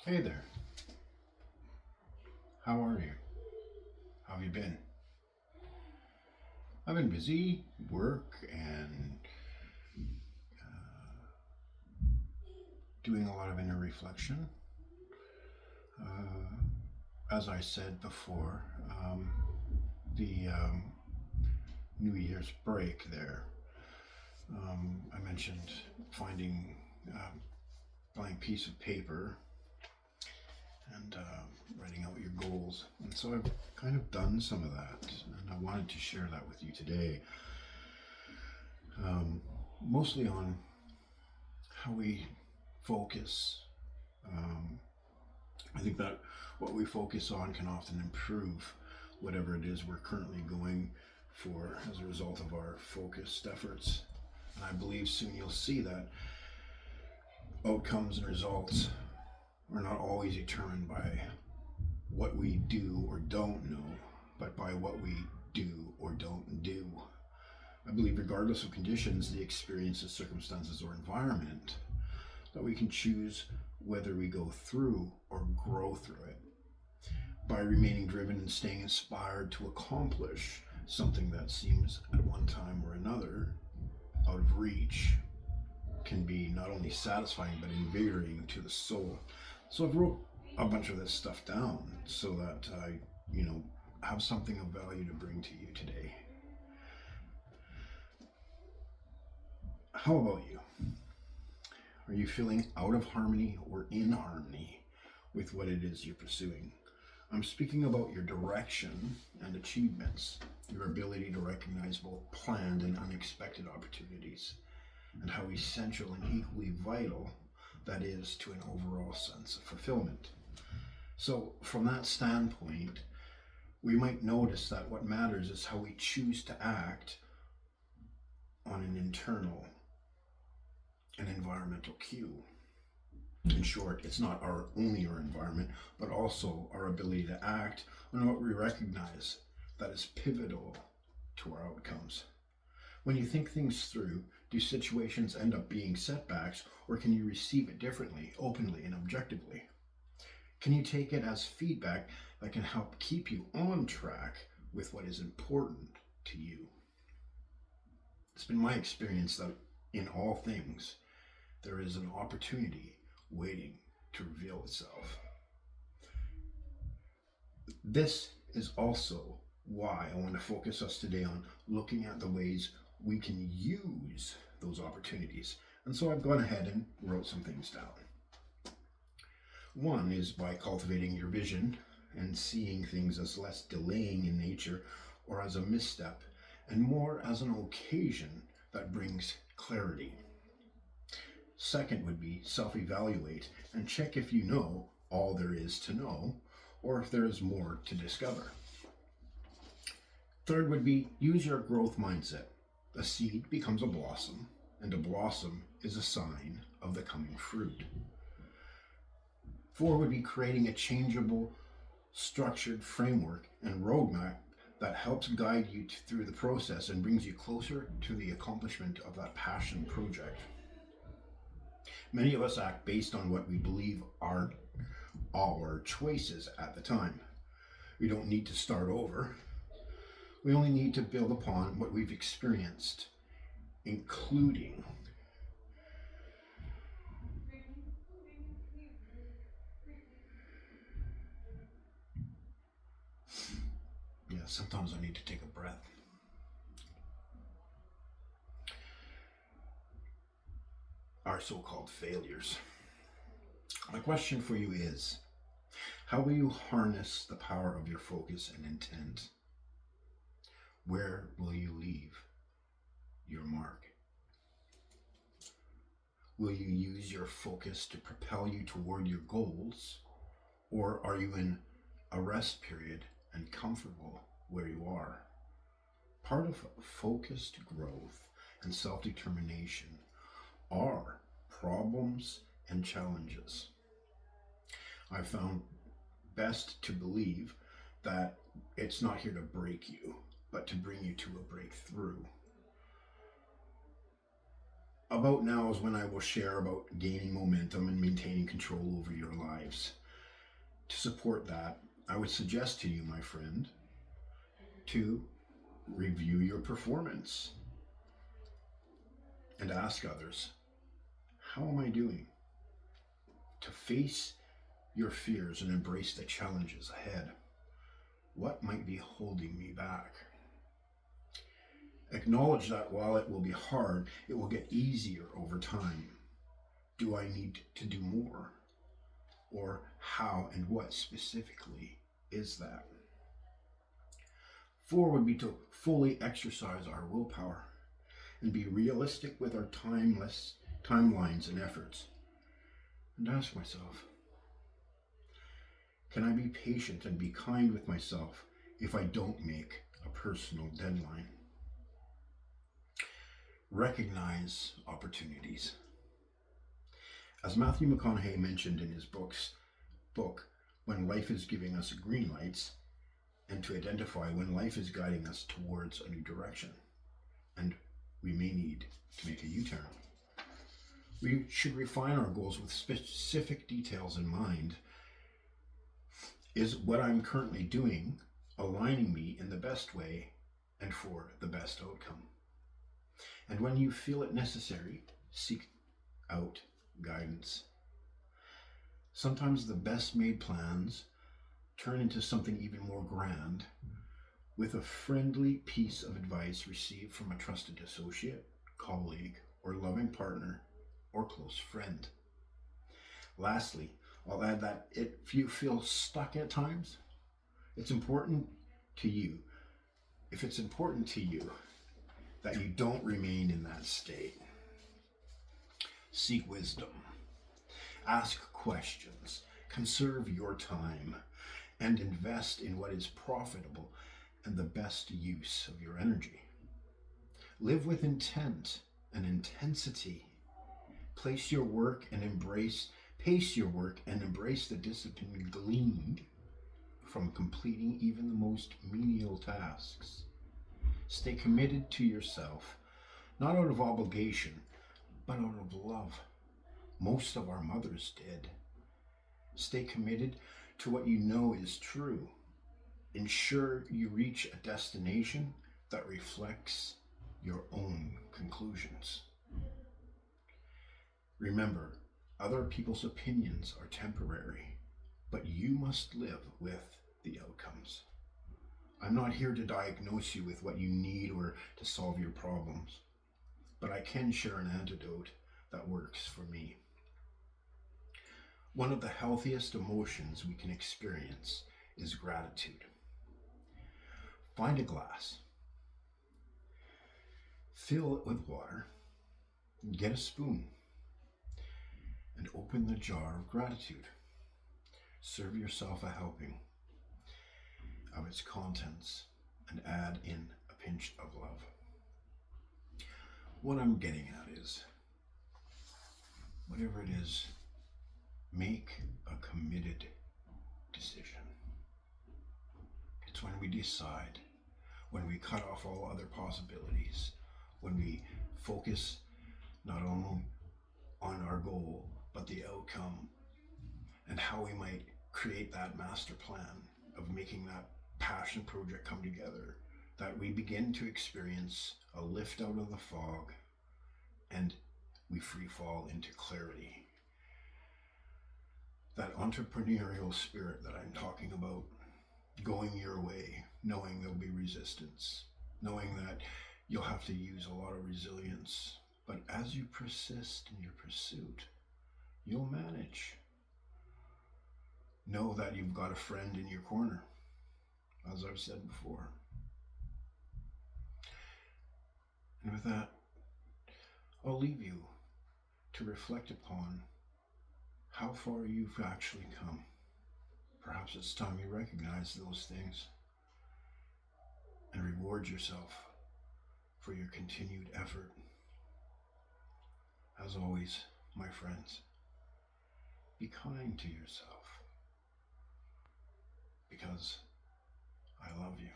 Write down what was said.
Hey there, how are you? How have you been? I've been busy, work, and doing a lot of inner reflection. Uh, as I said before, the New Year's break there, I mentioned finding a blank piece of paper and writing out your goals. And so I've kind of done some of that, and I wanted to share that with you today. Mostly on how we focus. Um, I think that what we focus on can often improve whatever it is we're currently going for as a result of our focused efforts. And I believe soon you'll see that outcomes and results are not always determined by what we do or don't know, but by what we do or don't do. I believe, regardless of conditions, the experiences, circumstances, or environment, that we can choose whether we go through or grow through it by remaining driven and staying inspired to accomplish something that seems at one time or another out of reach can be not only satisfying but invigorating to the soul. So I've wrote a bunch of this stuff down so that I, have something of value to bring to you today. How about you? Are you feeling out of harmony or in harmony with what it is you're pursuing? I'm speaking about your direction and achievements, your ability to recognize both planned and unexpected opportunities, and how essential and equally vital that is to an overall sense of fulfillment. So, from that standpoint, we might notice that what matters is how we choose to act on an internal and environmental cue. In short, it's not only our environment, but also our ability to act on what we recognize that is pivotal to our outcomes. When you think things through, do situations end up being setbacks, or can you receive it differently, openly, and objectively? Can you take it as feedback that can help keep you on track with what is important to you? It's been my experience that in all things, there is an opportunity waiting to reveal itself. This is also why I want to focus us today on looking at the ways we can use those opportunities. And so I've gone ahead and wrote some things down. One is by cultivating your vision and seeing things as less delaying in nature or as a misstep, and more as an occasion that brings clarity. Second would be self-evaluate and check if you know all there is to know or if there is more to discover. Third would be use your growth mindset. A seed becomes a blossom, and a blossom is a sign of the coming fruit. Four would be creating a changeable, structured framework and roadmap that helps guide you through the process and brings you closer to the accomplishment of that passion project. Many of us act based on what we believe are our choices at the time. We don't need to start over. We only need to build upon what we've experienced, including sometimes I need to take a breath. Our so-called failures. My question for you is, how will you harness the power of your focus and intent? Where will you leave your mark? Will you use your focus to propel you toward your goals, or are you in a rest period and comfortable where you are? Part of focused growth and self-determination are problems and challenges. I've found best to believe that it's not here to break you, but to bring you to a breakthrough. About now is when I will share about gaining momentum and maintaining control over your lives. To support that, I would suggest to you, my friend, to review your performance and ask others, how am I doing? To face your fears and embrace the challenges ahead. What might be holding me back? Acknowledge that while it will be hard, it will get easier over time. Do I need to do more? Or how and what specifically is that? 4 would be to fully exercise our willpower and be realistic with our timelines and efforts. And ask myself, can I be patient and be kind with myself if I don't make a personal deadline? Recognize opportunities. As Matthew McConaughey mentioned in his book, When Life is Giving Us Green Lights, and to identify when life is guiding us towards a new direction, and we may need to make a U-turn. We should refine our goals with specific details in mind. Is what I'm currently doing aligning me in the best way and for the best outcome? And when you feel it necessary, seek out guidance. Sometimes the best made plans turn into something even more grand with a friendly piece of advice received from a trusted associate, colleague, or loving partner or close friend. Lastly, I'll add that if you feel stuck at times, it's important to you, if it's important to you, that you don't remain in that state. Seek wisdom. Ask questions. Conserve your time and invest in what is profitable and the best use of your energy. Live with intent and intensity. Pace your work and embrace the discipline gleaned from completing even the most menial tasks. Stay committed to yourself, not out of obligation, but out of love. Most of our mothers did. Stay committed to what you know is true. Ensure you reach a destination that reflects your own conclusions. Remember, other people's opinions are temporary, but you must live with the outcomes. I'm not here to diagnose you with what you need or to solve your problems, but I can share an antidote that works for me. One of the healthiest emotions we can experience is gratitude. Find a glass, fill it with water, get a spoon, and open the jar of gratitude. Serve yourself a helping of its contents and add in a pinch of love. What I'm getting at is, whatever it is, make a committed decision. It's when we decide, when we cut off all other possibilities, when we focus not only on our goal, but the outcome and how we might create that master plan of making that passion project come together, that we begin to experience a lift out of the fog and we free fall into clarity. That entrepreneurial spirit that I'm talking about, going your way, knowing there'll be resistance, knowing that you'll have to use a lot of resilience, but as you persist in your pursuit, you'll manage. Know that you've got a friend in your corner, as I've said before. And with that, I'll leave you to reflect upon how far you've actually come. Perhaps it's time you recognize those things and reward yourself for your continued effort. As always, my friends, be kind to yourself because I love you.